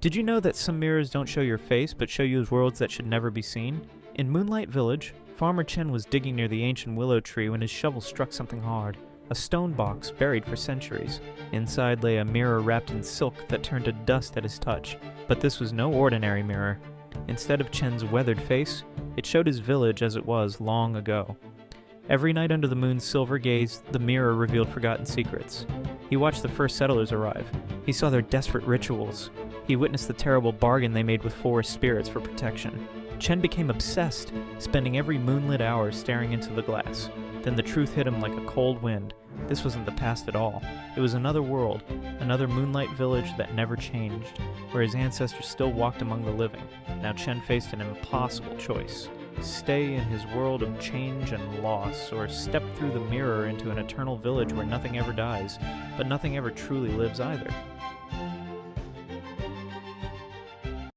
Did you know that some mirrors don't show your face, but show you worlds that should never be seen? In Moonlight Village, Farmer Chen was digging near the ancient willow tree when his shovel struck something hard. A stone box buried for centuries. Inside lay a mirror wrapped in silk that turned to dust at his touch. But this was no ordinary mirror. Instead of Chen's weathered face, it showed his village as it was long ago. Every night under the moon's silver gaze, the mirror revealed forgotten secrets. He watched the first settlers arrive. He saw their desperate rituals. He witnessed the terrible bargain they made with forest spirits for protection. Chen became obsessed, spending every moonlit hour staring into the glass. Then the truth hit him like a cold wind. This wasn't the past at all. It was another world, another moonlight village that never changed, where his ancestors still walked among the living. Now Chen faced an impossible choice. Stay in his world of change and loss, or step through the mirror into an eternal village where nothing ever dies, but nothing ever truly lives either.